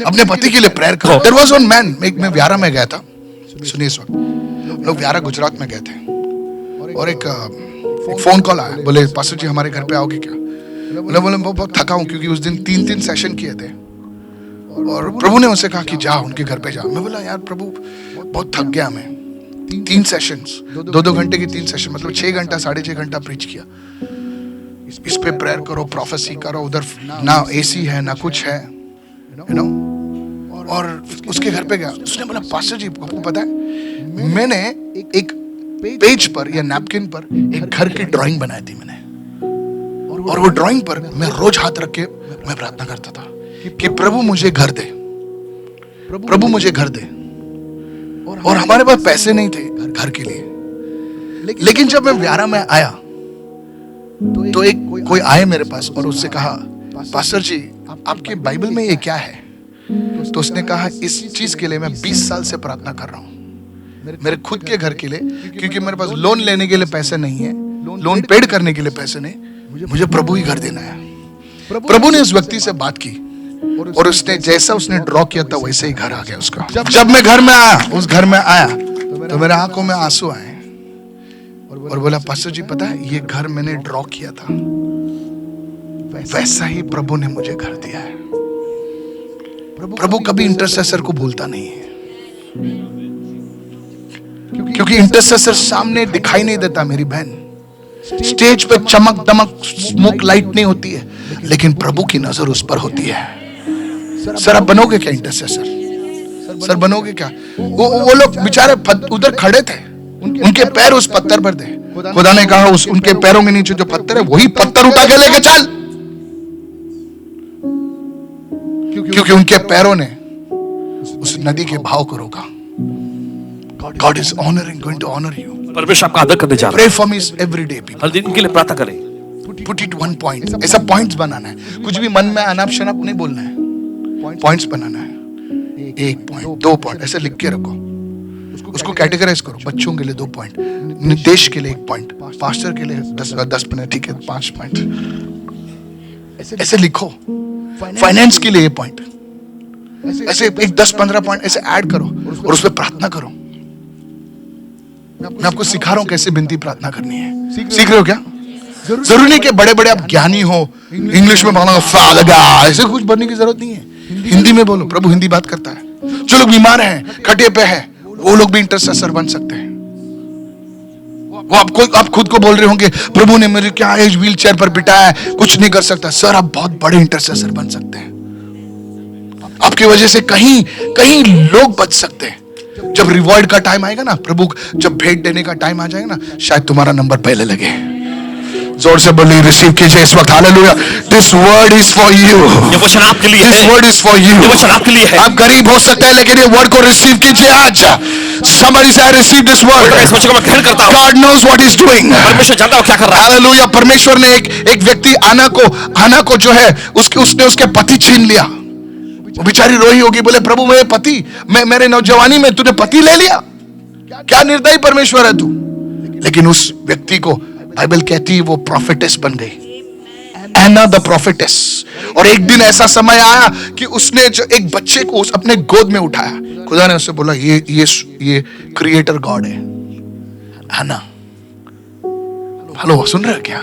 A: अपने पति के लिए प्रेयर कर। देयर वाज वन मैन, मैं व्यारा में गया था, सुनिए इस वक्त, हम लोग व्यारा गुजरात में गए थे और एक फोन कॉल आया, बोले पास्टर जी हमारे घर पे आओगे क्या? बोले बहुत थका हूं क्योंकि उस दिन 3 सेशन किए थे और प्रभु ने मुझसे कहा कि जा उनके घर पे जा। मैं बोला यार प्रभु बहुत थक गया मैं, 3 सेशंस, 2 घंटे की 3 सेशन, मतलब 6 घंटा 6.5 घंटा प्रीच किया। इस पे प्रेयर करो, प्रोफेसी करो, उधर ना एसी है ना कुछ है, यू नो। और उसके घर पे गया, उसने बोला पास्टर जी आपको पता है मैंने एक पेज पर या नैपकिन पर एक घर की ड्राइंग बनाई थी मैंने, और वो ड्राइंग पर मैं रोज हाथ रख के मैं प्रार्थना करता था कि प्रभु मुझे घर दे, प्रभु मुझे घर दे। और हमारे पास पैसे नहीं थे घर के लिए, लेकिन जब मैं व्यारा में आया तो एक कोई आए मेरे पास और उससे कहा पास्टर जी आपके बाइबल में ये क्या है? तो उसने कहा इस चीज के लिए मैं 20 साल से प्रार्थना कर रहा हूं, मेरे खुद के घर के लिए, क्योंकि मेरे पास लोन लेने के लिए पैसे नहीं है, लोन पेड करने के लिए पैसे नहीं, मुझे प्रभु ही घर देना है। प्रभु ने उस व्यक्ति से बात की और उसने जैसा उसने ड्रॉ किया था वैसे ही घर आ गया उसका। जब मैं घर में आया, उस घर में आया तो मेरे आंखों में आंसू आए और बोला पास्टर जी पता है ये घर मैंने ड्रॉ किया था, वैसा ही प्रभु ने मुझे घर दिया है। प्रभु कभी इंटरसेसर को भूलता नहीं है, क्योंकि इंटरसेसर सामने दिखाई नहीं देता मेरी बहन, स्टेज पे चमक दमक स्मोक लाइट नहीं होती है, लेकिन प्रभु की नजर उस पर होती है। सर आप बनोगे क्या इंटरसेसर? सर बनोगे क्या? वो लोग बेचारे उधर खड़े थे, उनके पैर उस पत्थर पर थे, खुदा ने कहा उस उनके पैरों के नीचे जो पत्थर है वही पत्थर उठा के लेके चल, क्योंकि उनके पैरों ने उस नदी के भाव को रोका। God is honoring, going to honor you.
B: परमेश्वर आपका आदर करने जा रहा
A: Pray for me every day, people.
B: है। हर दिन इनके लिए प्रार्थना करें।
A: Put it one point. ऐसा पॉइंट्स बनाना है, कुछ भी मन में अनाप शनाप नहीं बोलना है, पॉइंट्स बनाना है। 1 पॉइंट, 2 पॉइंट ऐसे लिख के रखो, उसको कैटेगराइज करो। बच्चों के लिए 2 पॉइंट, देश के लिए 1 पॉइंट, पास्टर के लिए 10 पॉइंट, ठीक है 5 पॉइंट ऐसे लिखो। फाइनेंस के लिए 1 पॉइंट, ऐसे एक 10-15 पॉइंट ऐसे ऐड करो और उस पर प्रार्थना करो। मैं आपको सिखा रहा हूं कैसे बिनती प्रार्थना करनी है। सीख रहे हो क्या? जरूरी नहीं कि बड़े बड़े आप ज्ञानी हो, इंग्लिश में बोलो फादर गॉड, ऐसे कुछ बनने की जरूरत नहीं है। हिंदी में बोलो, प्रभु हिंदी बात करता है। जो लोग बीमार हैं, खटिए पे हैं, वो लोग भी इंटरसेसर बन सकते हैं। वो आप खुद को बोल रहे होंगे, प्रभु ने मेरे क्या एज व्हील चेयर पर बिठाया है, कुछ नहीं कर सकता। सर, आप बहुत बड़े इंटरसेसर बन सकते हैं। आपकी वजह से कहीं कहीं लोग बच सकते हैं। जब रिवॉर्ड का टाइम आएगा ना, प्रभु जब भेंट देने का टाइम आ जाएगा ना, शायद तुम्हारा नंबर पहले लगे। जोर से बोलिए, रिसीव कीजिए इस वक्त। Hallelujah. This word is for you.
B: ये वचन आपके लिए
A: दिस
B: है।
A: Word is for you.
B: ये वचन आपके लिए है।
A: आप गरीब हो सकते हैं, लेकिन ये वर्ड को रिसीव कीजिए आज। Somebody say, I receive this word.
B: इस वचन को मैं ग्रहण करता हूँ।
A: God knows what he's doing.
B: परमेश्वर जानता है वो क्या कर रहा है।
A: हालेलुया। परमेश्वर ने एक व्यक्ति आना को जो है उसने उसके पति छीन लिया। वो बेचारी रोई होगी, बोले प्रभु मेरे पति, मैं मेरे नौजवानी में तूने पति ले लिया, क्या निर्दयी परमेश्वर है तू। लेकिन उस व्यक्ति को बाइबल कहती है वो प्रोफेटेस बन गई, एना द प्रोफेटेस। और एक दिन ऐसा समय आया कि उसने जो एक बच्चे को अपने गोद में उठाया, खुदा ने उससे बोला ये क्रिएटर गॉड है एना। हेलो, सुन रहे हो क्या?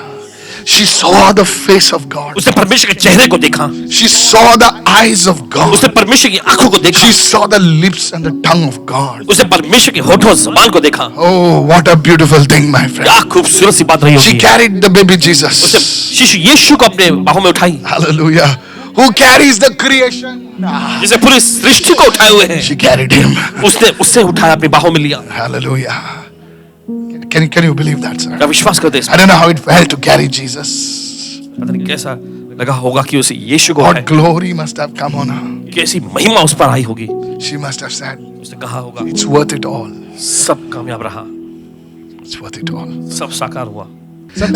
A: She saw the face of God.
B: उसने परमेश्वर के चेहरे को देखा।
A: She saw the eyes of God.
B: उसने परमेश्वर की आंखों को देखा।
A: She saw the lips and the tongue of God.
B: उसने परमेश्वर के होठों और ज़बान को देखा।
A: Oh, what a beautiful thing, my friend.
B: क्या खूबसूरत सी बात रही
A: She
B: होगी।
A: carried the baby Jesus.
B: उसने शिशु यीशु को अपने बाहों में उठाई,
A: Hallelujah. Who carries the creation?
B: जिसे पूरी सृष्टि को उठाए हुए हैं।
A: She carried him.
B: उसने उससे उठाया, अपनी बाहों में लिया।
A: Hallelujah. Can you believe that, sir?
B: क्या विश्वास करते हैं
A: I
B: इसमें?
A: don't know how it felt to carry Jesus.
B: पता नहीं कैसा लगा होगा कि उसे यीशु को
A: What
B: उठाए।
A: glory must have come on her.
B: कैसी महिमा उस पर आई होगी।
A: She must have said,
B: उसने कहा होगा
A: it's worth it all.
B: सब कामयाब रहा,
A: It's worth it all.
B: सब साकार हुआ।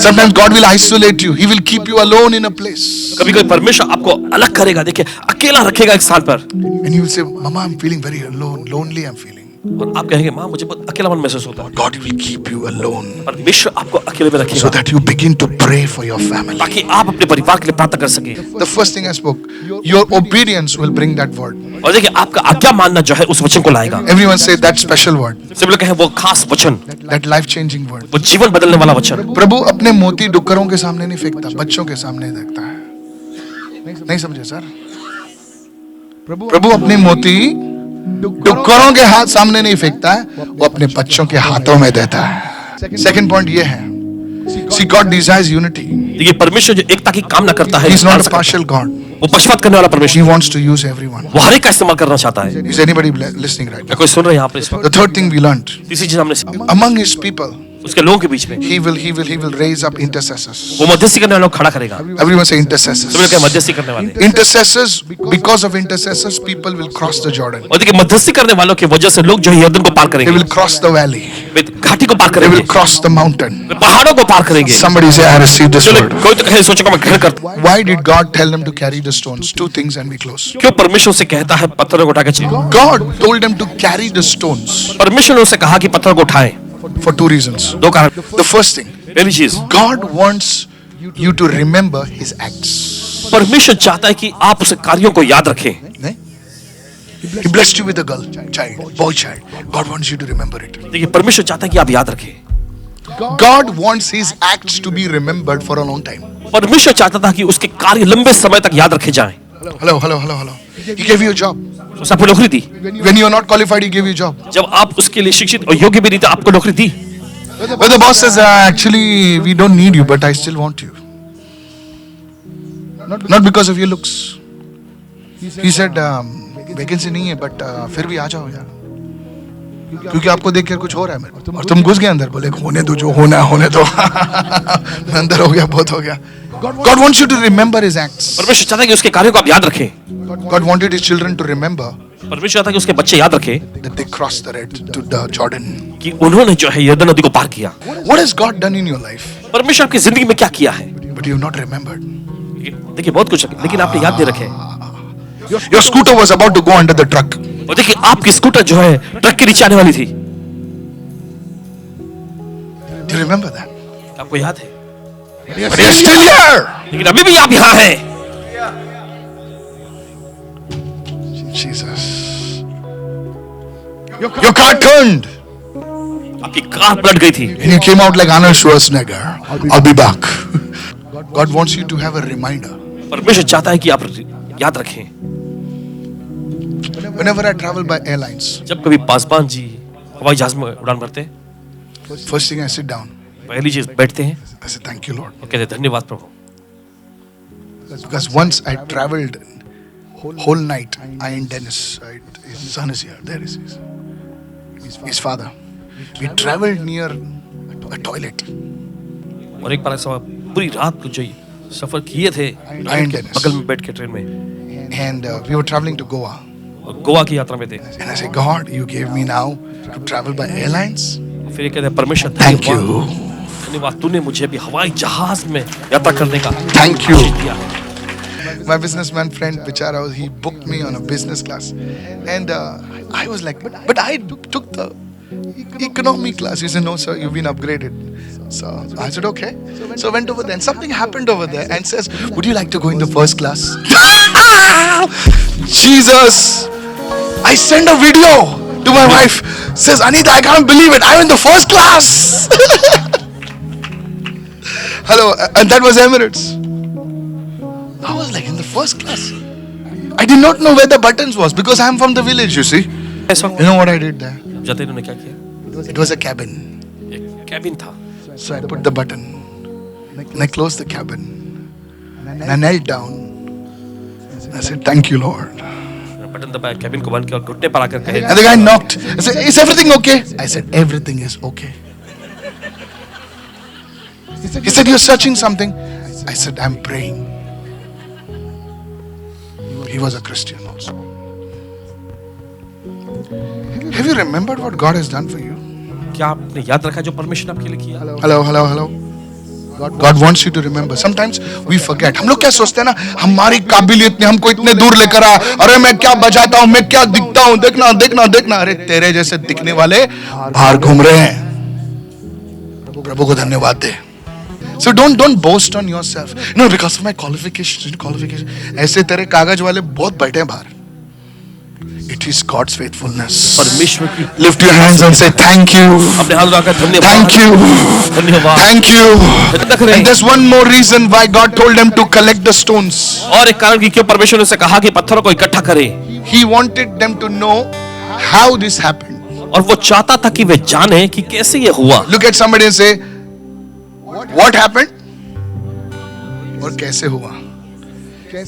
A: Sometimes God will isolate you. He will keep you alone in a place.
B: कभी कभी परमेश्वर आपको अलग करेगा, देखिए अकेला रखेगा एक स्थान पर,
A: And you will say, Mama, I'm feeling very alone, lonely I'm feeling.
B: और आप कहेंगे माँ मुझे बहुत अकेलापन महसूस होता है।
A: God will keep you alone
B: परमेश्वर आपको अकेले में
A: so
B: रखेगा
A: that you begin to pray for your family.
B: ताकि आप अपने परिवार के लिए प्रार्थना कर सके।
A: The first thing I spoke, your obedience will bring that word.
B: और देखिए आपका आज्ञा मानना जो है उस वचन को लाएगा।
A: Everyone say that special word,
B: सब लोग कहें वो खास वचन,
A: that life-changing word.
B: वो जीवन बदलने वाला वचन।
A: प्रभु अपने मोती डुक्करों के सामने नहीं फेंकता, बच्चों के सामने देखता है। नहीं समझे सर? प्रभु अपने मोती डुक्करों के हाथ सामने नहीं फेंकता है, वो अपने बच्चों के हाथों में देता है। सेकंड पॉइंट ये है, see God desires unity.
B: देखिए परमेश्वर जो एकता की कामना करता है,
A: He is not a partial God.
B: वो पक्षपात करने वाला
A: He
B: परमेश्वर,
A: wants to use everyone.
B: वो हर एक का इस्तेमाल करना चाहता है।
A: Is anybody listening right
B: क्या
A: now?
B: कोई सुन रहे हैं यहाँ पर इस वक्त?
A: The third thing we learned,
B: तीसरी चीज हमने सीखी,
A: among his people,
B: उसके लोगों के बीच में
A: he will raise up intercessors.
B: वो मध्यस्थी करने वालों को खड़ा करेगा।
A: Everyone say
B: सब लोग
A: intercessors.
B: कहें मध्यस्थी करने वाले।
A: Intercessors, because of intercessors, people will cross the Jordan.
B: और देखिए मध्यस्थी करने वालों की वजह से लोग जो है यर्दन को पार
A: They
B: करेंगे,
A: will cross the valley.
B: वे घाटी को पार
A: They
B: करेंगे,
A: will cross the mountain.
B: वे पहाड़ों को पार करेंगे।
A: Somebody say, I received this
B: चलो
A: word.
B: कोई तो कहे सोचेगा मैं ग्रहण करता हूं।
A: Why did God tell them to carry the stones? Two things and we close.
B: क्यों परमेश्वर से कहता है पत्थरों को उठा के चलो?
A: God told them to carry the stones
B: परमेश्वर ने उसे कहा कि पत्थरों को उठाएं,
A: for two reasons.
B: दो कारण।
A: The first thing,
B: पहली चीज,
A: God wants you to remember his acts.
B: परमेश्वर चाहता है कि आप उसे कार्यों को याद रखें।
A: नहीं? He blessed you with a girl, child, boy child. God wants you to remember it.
B: देखिए परमेश्वर चाहता है कि आप याद रखें।
A: God wants his acts to be remembered for a long time.
B: परमेश्वर चाहता था कि उसके कार्य लंबे समय तक याद रखे जाएं।
A: Hello. He gave you a job.
B: उसने आपको नौकरी दी।
A: When you are not qualified, he gave you a job.
B: जब आप उसके लिए शिक्षित और योग्य भी नहीं थे, आपको नौकरी दी।
A: But the boss says, actually, we don't need you, but I still want you. Not because of your looks. He said, vacancy नहीं है, but फिर भी आ जाओ यार, क्योंकि आपको देख कर कुछ हो रहा है मेरे, और तुम घुस गए अंदर, बोले होने दो जो होना है होने दो। मैं अंदर हो गया, बहुत हो गया। God wants you to remember his acts.
B: परमेश्वर चाहता है कि उसके कार्यों को आप याद रखें।
A: God wanted his children to remember
B: परमेश्वर चाहता है कि उसके बच्चे याद रखें
A: that they crossed to the Jordan.
B: कि उन्होंने जो है यरदन नदी को पार किया।
A: What has God done in your life?
B: परमेश्वर आपकी जिंदगी में क्या किया है?
A: But you have not remembered.
B: देखिए बहुत कुछ, लेकिन आपने याद नहीं रखे।
A: Your scooter was about to go under the truck.
B: और देखिए आपकी स्कूटर जो है ट्रक के नीचे आने वाली थी।
A: Do you remember that?
B: आपको याद है?
A: But you're still here.
B: लेकिन अभी भी आप यहाँ हैं।
A: Jesus. Your car turned
B: आपकी कार पलट गई थी।
A: and you came out like Arnold Schwarzenegger. I'll be back. God wants you to have a reminder.
B: परमेश्वर चाहता है कि आप याद रखें।
A: Whenever I travel by airlines,
B: जब कभी पासवान जी हवाई जहाज में उड़ान भरते हैं,
A: first thing I sit down.
B: पहली चीज बैठते हैं
A: I said, thank you, Lord.
B: और कहते हैं धन्यवाद प्रभु।
A: Because once I traveled whole night, I and Dennis, right, his son is here, there is his father. We traveled near a toilet.
B: और एक बार ऐसा हुआ, पूरी रात को जो सफर किए थे
A: and Dennis.
B: बगल में बैठ के ट्रेन में,
A: And we were traveling to Goa.
B: और गोवा की यात्रा में थे।
A: And I said, God, you gave me now to travel by airlines.
B: फिर ये कहते हैं परमेश्वर
A: Thank you.
B: धन्यवाद, तूने मुझे भी हवाई जहाज में यात्रा करने का
A: Thank you.
B: आशीष दिया।
A: My businessman friend Bichara, he booked me on a business class. And I was like, but I took the economy class. He said, no, sir, you've been upgraded. So I said, okay. So I went over there and something happened over there and says, would you like to go in the first class? Jesus! I sent a video to my wife. Says, Anita, I can't believe it. I'm in the first class. Hello, and that was Emirates. I was like in the first class. I did not know where the buttons was because I'm from the village, you see.
B: ऐसा
A: You know what I did there?
B: जाते इन्होंने क्या किया?
A: It was a cabin.
B: एक cabin था,
A: So I put the button and I closed the cabin and I knelt down. I said, thank you, Lord.
B: Button दबाया, cabin को बंद किया और घुटने पर आकर कहे,
A: And the guy knocked. I said, is everything okay? I said, everything is okay. He said, you're searching something. I said, I'm praying. He was a Christian also. Have you remembered what God has done for you?
B: क्या आपने याद रखा जो परमेश्वर ने आपके लिए किया?
A: Hello. God wants you to remember. Sometimes we forget. हम लोग क्या सोचते हैं ना, हमारी काबिलियत ने हमको इतने दूर लेकर आ, अरे मैं क्या बजाता हूँ, मैं क्या दिखता हूँ, देखना, अरे तेरे जैसे दिखने वाले बाहर घूम रहे हैं। प्रभु को धन्यवाद दे। So don't boast on yourself. No, because of my qualifications. ऐसे तेरे कागज वाले बहुत बैठे हैं बाहर। It is God's faithfulness.
B: परमेश्वर की
A: Lift your hands and say thank you.
B: अपने हाथ उठाकर धन्यवाद,
A: Thank you.
B: धन्यवाद,
A: Thank you.
B: धन्यवाद करें।
A: And there's one more reason why God told them to collect the stones.
B: और एक कारण कि क्यों परमेश्वर ने उसे कहा कि पत्थरों को इकट्ठा करें,
A: He wanted them to know how this happened.
B: और वो चाहता था कि वे जाने कि कैसे ये हुआ।
A: Look at somebody and say, what happened? और कैसे हुआ?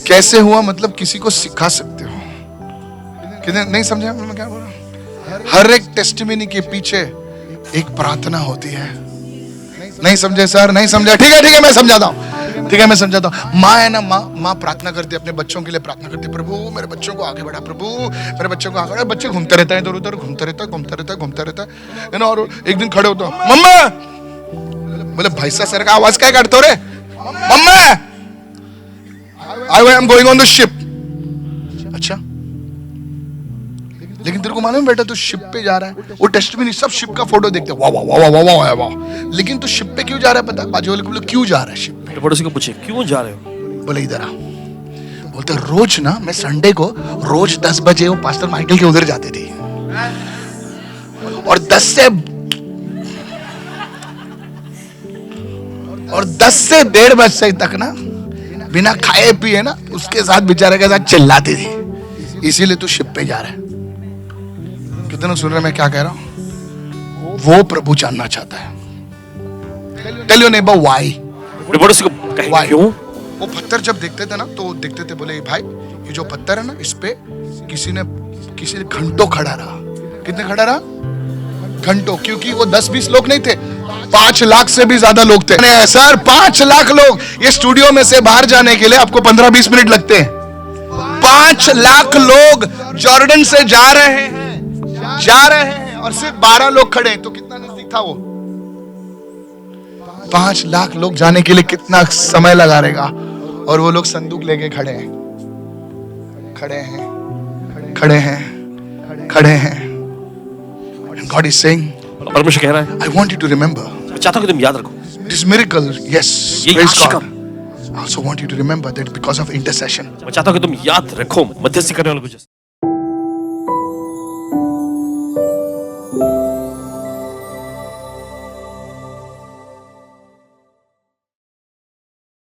A: कैसे हुआ मतलब किसी को सिखा सकते हो। कितने नहीं समझे मैं क्या बोल रहा हूँ? हर एक टेस्टिमनी के पीछे एक प्रार्थना होती है। नहीं समझे सर? नहीं समझे? ठीक है मैं समझाता हूँ। माँ है ना, माँ प्रार्थना करती है, अपने बच्चों के लिए प्रार्थना करती है, प्रभु मेरे बच्चों को आगे बढ़ा, प्रभु मेरे बच्चों को आगे बढ़ा। बच्चे घूमते रहते हैं इधर उधर, घूमते रहता है ना। और एक दिन खड़े होते हो, मम्मा, बोले भाई सर का आवाज क्या करते हो रे? मम्मा, I am going on the ship. अच्छा, लेकिन तेरे को मालूम है बेटा, तू शिप पे जा रहा है, वो टेस्टिमनी सब शिप का फोटो देखते हैं, वाह, लेकिन तू शिप पे क्यों जा रहा है? पता? बाजू वाले को बोले क्यों जा रहा है शिप पे?
B: पड़ोसी को पूछे क्यों जा रहे हो?
A: बोले इधर आ। बोलते रोज ना मैं संडे को रोज 10 बजे वो पास्टर माइकल के उधर जाते थे और 10 से 1:30 बजे तक ना बिना खाए पिए ना उसके साथ बेचारे के साथ चिल्लाती थी। इसीलिए तू शिप पे जा रहा है। कितने सुन रहे मैं क्या कह रहा हूं? वो प्रभु जानना चाहता है। Tell your neighbour why.
B: पड़ोसी को कहे क्यों?
A: वो पत्थर जब देखते थे ना तो देखते थे, बोले भाई ये जो पत्थर है ना, इस पे किसी ने घंटों खड़ा रहा। कितने खड़ा रहा? घंटों। क्योंकि वो 10-20 लोग नहीं थे, 5 लाख से भी ज्यादा लोग थे। सर 5 लाख लोग, ये स्टूडियो में से बाहर जाने के लिए आपको 15-20 मिनट लगते हैं। 5 लाख लोग जॉर्डन से जा रहे हैं और सिर्फ 12 लोग खड़े हैं, तो कितना नजदीक था वो? 5 लाख लोग जाने के लिए कितना समय लगा रहेगा? और वो लोग संदूक लेके खड़े हैं। And God is saying,
B: परमेश्वर कह रहा है,
A: I want you to remember
B: मैं चाहता हूं कि तुम याद रखो
A: this miracle. Yes,
B: ये
A: praise
B: Ashish
A: God. I also want you to remember that because of intercession,
B: मैं चाहता हूं कि तुम याद रखो मध्यस्थी करने वाले को।